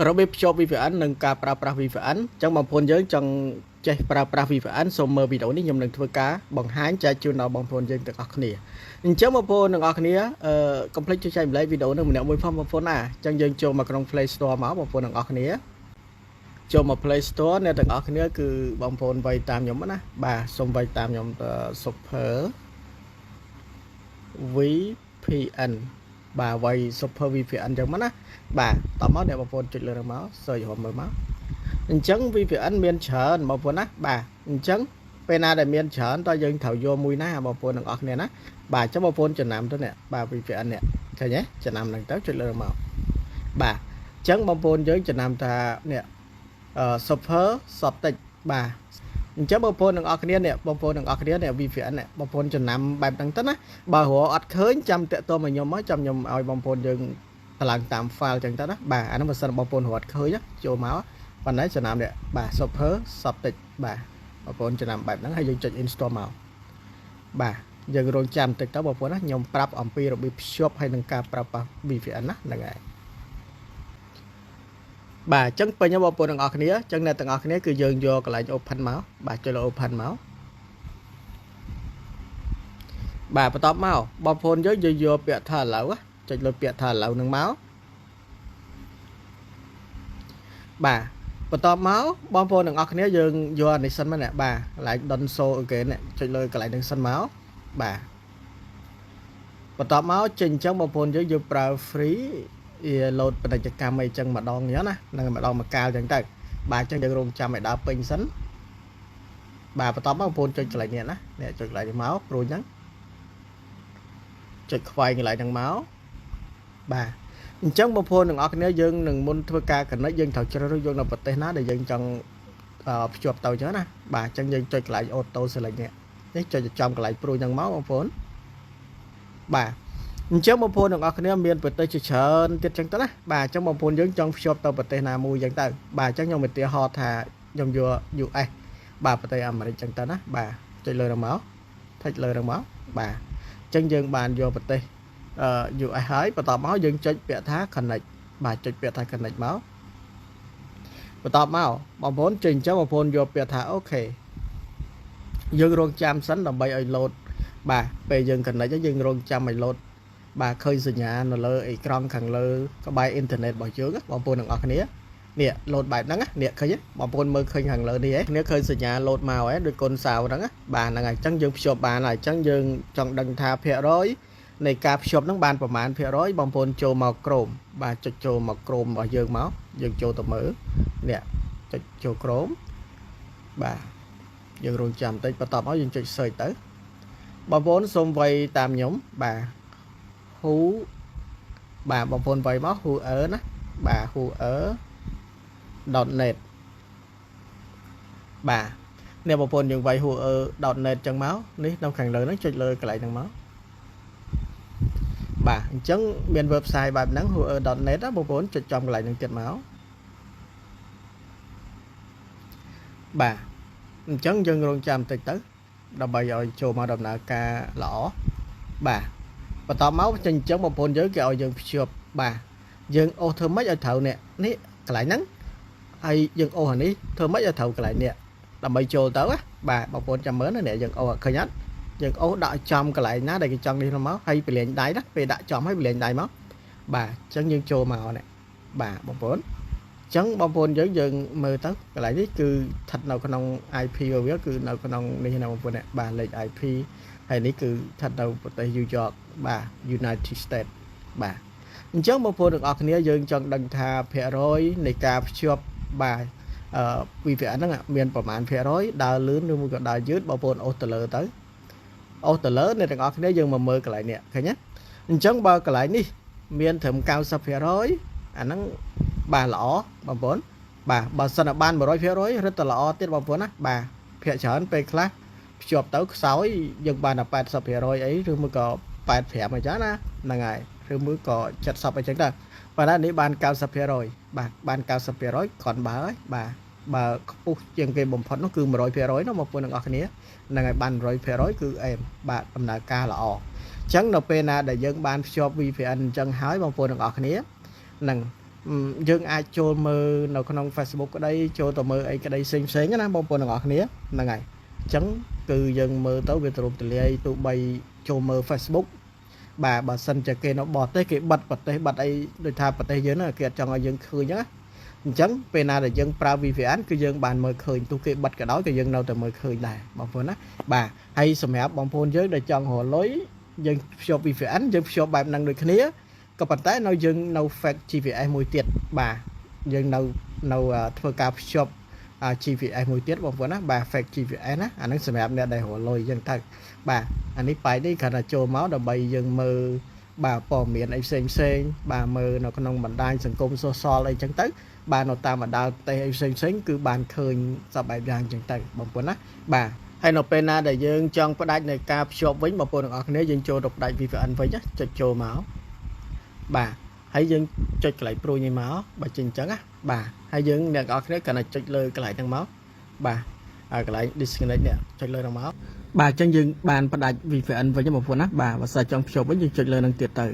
របៀបភ្ជាប់ VPN និងការប្រើប្រាស់ VPN អញ្ចឹងបងប្អូនយើងចង់ចេះប្រើប្រាស់ VPN សូមមើលវីដេអូនេះខ្ញុំនឹងធ្វើការបង្ហាញចែកជូនដល់បងប្អូនយើងទាំងអស់គ្នាអញ្ចឹងបងប្អូនទាំងអស់គ្នាកុំភ្លេចចុចចែករំលែកវីដេអូនេះម្នាក់មួយផងបងប្អូនណាអញ្ចឹងយើងចូលមកក្នុង Play Store មកបងប្អូនទាំងអស់គ្នាចូលមក Play Store អ្នកទាំងអស់គ្នាគឺបងប្អូនវាយតាមខ្ញុំណាបាទសូមវាយតាមខ្ញុំ Super VPN បាទវាយ Super VPN អញ្ចឹងមកណាបាទតមកអ្នកបងប្អូនចុចលើមក search រកមើលមកអញ្ចឹង VPN មានច្រើនបងប្អូនណាបាទអញ្ចឹងពេលណាដែលមានច្រើនតើយើងត្រូវយកមួយណាបងប្អូនទាំងអស់គ្នាណាបាទអញ្ចឹងបងប្អូនចំណាំទៅនេះបាទ VPN នេះឃើញទេចំណាំហ្នឹងទៅចុចលើមកបាទអញ្ចឹងបងប្អូនយើងចំណាំថានេះSuper Softex បាទអញ្ចឹងបងប្អូនទាំងអស់គ្នានេះបងប្អូនទាំងអស់គ្នានេះ VPN នេះបងប្អូនចំណាំបែបហ្នឹងទៅណាបើរកអត់ឃើញចាំតាក់ទងមកខ្ញុំមកចាំខ្ញុំឲ្យបងប្អូនយើងតម្លើងតាម file ចឹងទៅណាបាទអានោះបើសិនបងប្អូនរត់ឃើញចូលមកប៉ុន្តែចំណាំនេះបាទ Super Softex បាទបងប្អូនចំណាំបែបហ្នឹងហើយយើងចុច install មកបាទយើងរងចាំតិចទៅបងប្អូនណាខ្ញុំប្រាប់អំពីរបៀបភ្ជាប់ហើយនឹងការប្រើប្រាស់ VPN ណាហ្នឹងហើយបាទអញ្ចឹងពេញបងប្អូនទាំងអស់គ្នាអញ្ចឹងអ្នកទាំងអស់គ្នាគឺយើងយកកន្លែង open មកបាទចុចលើ open មកបាទបន្ទាប់មកបងប្អូនយើងយកពាក្យថា allow ចុចលើពាក្យថា allow នឹងមកបាទបន្ទាប់មកបងប្អូនទាំងអស់គ្នាយើងយកអានេះសិនមកនេះបាទកន្លែង don't show again ចុចលើកន្លែងនេះសិនមកបាទបន្ទាប់មកចេញអញ្ចឹងបងប្អូនយើងប្រើ free load ពាណិជ្ជកម្មអីចឹងម្ដងអញ្ចឹងណានឹងម្ដងមួយកាលអញ្ចឹងទៅបាទអញ្ចឹងយើងរងចាំឲ្យដើរពេញសិនបាទបន្ទាប់មកបងប្អូនចុចកន្លែងនេះណានេះចុចកន្លែងនេះមកព្រួយហ្នឹងចុចខ្វែងកន្លែងហ្នឹងមកបាទអញ្ចឹងបងប្អូនទាំងអស់គ្នាយើងនឹងមុនធ្វើការ connect យើងត្រូវជ្រើសរើសយកនៅប្រទេសណាដែលយើងចង់ភ្ជាប់ទៅអញ្ចឹងណាបាទអញ្ចឹងយើងចុចកន្លែង auto select នេះចុចចំកន្លែងព្រួយហ្នឹងមកបងប្អូនបាទអញ្ចឹងបងប្អូនទាំងអស់គ្នាមានប្រទេសជាច្រើនទៀតចឹងទៅណាបាទអញ្ចឹងបងប្អូនយើងចង់ភ្ជាប់ទៅប្រទេសណាមួយចឹងទៅបាទអញ្ចឹងខ្ញុំឧទាហរណ៍ថាខ្ញុំយក US បាទប្រទេសអាមេរិកចឹងទៅណាបាទចុចលើទៅមកថិចលើទៅមកបាទអញ្ចឹងយើងបានយកប្រទេសUS ហើយបន្ទាប់មកយើងចុចពាក្យថា connect បាទចុចពាក្យថា connect មកបន្ទាប់មកបងប្អូនចេញអញ្ចឹងបងប្អូនយកពាក្យថាអូខេយើងរងចាំសិនដើម្បីឲ្យ load បាទពេលយើង connect យើងរងចាំឲ្យ loadបាទឃើញសញ្ញានៅលើអេក្រង់ខាងលើក្បែរអ៊ីនធឺណិតរបស់យើងបងប្អូនទាំងអស់គ្នានេះ load បែបហ្នឹងនេះឃើញបងប្អូនមើលឃើញខាងលើនេះគ្នាឃើញសញ្ញា load មកហើយដូចកូនសៅហ្នឹងបាទហ្នឹងហើយអញ្ចឹងយើងភ្ជាប់បានហើយអញ្ចឹងយើងចង់ដឹងថាភាគរយនៃការភ្ជាប់ហ្នឹងបានប្រមាណភាគរយបងប្អូនចូលមក Chrome បាទចុចចូលមក Chrome របស់យើងមកយើងចូលទៅមើលនេះចុចចូល Chrome បាទយើងរងចាំបន្តិចបន្ទាប់មកយើងចុច search ទៅបងប្អូនសូមវាយតាមខ្ញុំបាទ who បាទបងប្អូនវាយមក whoever ណាបាទ whoever.net បាទនេះបងប្អូនយើងវាយ whoever.net ចឹងមកនេះនៅខាងលើហ្នឹងចុចលើកន្លែងហ្នឹងមកបាទអញ្ចឹងមាន website បែបហ្នឹង whoever.net ណាបងប្អូនចុចចំកន្លែងហ្នឹងទៀតមកបាទអញ្ចឹងយើងរងចាំបន្តិចទៅដើម្បីឲ្យចូលមកដំណើរការល្អបាទបន្ទាប់មកចេញអញ្ចឹងបងប្អូនយើងគេឲ្យយើងភ្ជាប់បាទយើងអូសធ្វើម៉េចឲ្យត្រូវនេះកន្លែងហ្នឹងហើយយើងអូសអានេះធ្វើម៉េចឲ្យត្រូវកន្លែងនេះដើម្បីចូលទៅបាទបងប្អូនចាំមើលណាយើងអូសឃើញអត់យើងអូសដាក់ចំកន្លែងណាដែលគេចង់នេះមកហើយពលាញដៃណាពេលដាក់ចំហើយពលាញដៃមកបាទអញ្ចឹងយើងចូលមកនេះបាទបងប្អូនអញ្ចឹងបងប្អូនយើងមើលទៅកន្លែងនេះគឺស្ថិតនៅក្នុង IP វាគឺនៅក្នុងនេះណាបងប្អូនបាទលេខ IP ហើយនេះគឺស្ថិតនៅប្រទេស New York បាទ United States បាទអញ្ចឹងបងប្អូនទាំងអស់គ្នាយើងចង់ដឹងថាភាគរយនៃការភ្ជាប់បាទVPN ហ្នឹងមានប្រមាណភាគរយដើរលឿនឬមួយក៏ដើរយឺតបងប្អូនអូសទៅលើទៅអូសទៅលើអ្នកទាំងអស់គ្នាយើងមកមើលកន្លែងនេះឃើញទេអញ្ចឹងបើកន្លែងនេះមានត្រឹម 90% អាហ្នឹងបាទល្អបងប្អូនបាទបើសិនតែបាន 100% រឹតតែល្អទៀតបងប្អូនណាបាទភាគច្រើនពេលខ្លះភ្ជាប់ទៅខ្សោយយើងបានតែ 80% អីឬមួយក៏85អញ្ចឹងណាហ្នឹងហើយឬមួយក៏70អញ្ចឹងទៅប៉ុន្តែនេះបាន 90% បាទបាន 90% គ្រាន់បើហើយបាទបើខ្ពស់ជាងគេបំផុតនោះគឺ 100% ណាបងប្អូនទាំងអស់គ្នាហ្នឹងហើយបាន 100% គឺអេមបាទដំណើរការល្អអញ្ចឹងនៅពេលណាដែលយើងបានភ្ជាប់ VPN អញ្ចឹងហើយបងប្អូនទាំងអស់គ្នានឹង យើងអាចចូលមើលនៅក្នុង Facebook ក្តីចូលទៅមើលអីក្តីផ្សេងៗណាបងប្អូនទាំងអស់គ្នាហ្នឹងហើយអញ្ចឹងគឺយើងមើលទៅវាទូលំទូលាយទោះបីចូលមើល Facebook បាទបើសិនជាគេនៅបរទេសគេបិទប្រទេសបិទអីដូចថាប្រទេសយើងហ្នឹងគេអត់ចង់ឲ្យយើងឃើញហ្នឹងអញ្ចឹងពេលណាដែលយើងប្រើ VPN គឺយើងបានមើលឃើញទោះគេបិទក៏ដោយក៏យើងនៅតែមើលឃើញដែរបងប្អូនណាបាទហើយសម្រាប់បងប្អូនយើងដែលចង់រកលុយយើងភ្ជាប់ VPN យើងភ្ជាប់បែបហ្នឹងដូចគ្នាក៏ប៉ុន្តែនៅយើងនៅ fake GPS មួយទៀតបាទយើងនៅធ្វើការភ្ជាប់ GPS មួយទៀតបងប្អូនណាបាទ fake GPS ណាអាហ្នឹងសម្រាប់អ្នកដែលរកលុយអញ្ចឹងទៅបាទអានេះបែបនេះគ្រាន់តែចូលមកដើម្បីយើងមើលបាទព័ត៌មានអីផ្សេងបាទមើលនៅក្នុងបណ្ដាញសង្គម social អីចឹងទៅបាទនៅតាមបណ្ដាប្រទេសអីផ្សេងគឺបានឃើញសពបែបយ៉ាងចឹងទៅបងប្អូនណាបាទហើយនៅពេលណាដែលយើងចង់ផ្ដាច់នៃការភ្ជាប់វិញបងប្អូនទាំងអស់គ្នាយើងចូលទៅផ្ដាច់ VPN វិញចុចចូលមកបាទហើយយើងចុចកន្លែងព្រួយនេះមកបើចេញអញ្ចឹងណាបាទហើយយើងអ្នកទាំងអស់គ្នាគ្រាន់តែចុចលើកន្លែងហ្នឹងមកបាទកន្លែង disconnect នេះចុចលើហ្នឹងមកបាទអញ្ចឹងយើងបានផ្ដាច់ VPN វិញបងប្អូនណាបាទបើសិនចង់ភ្ជាប់វិញយើងចុចលើហ្នឹងទៀតទៅ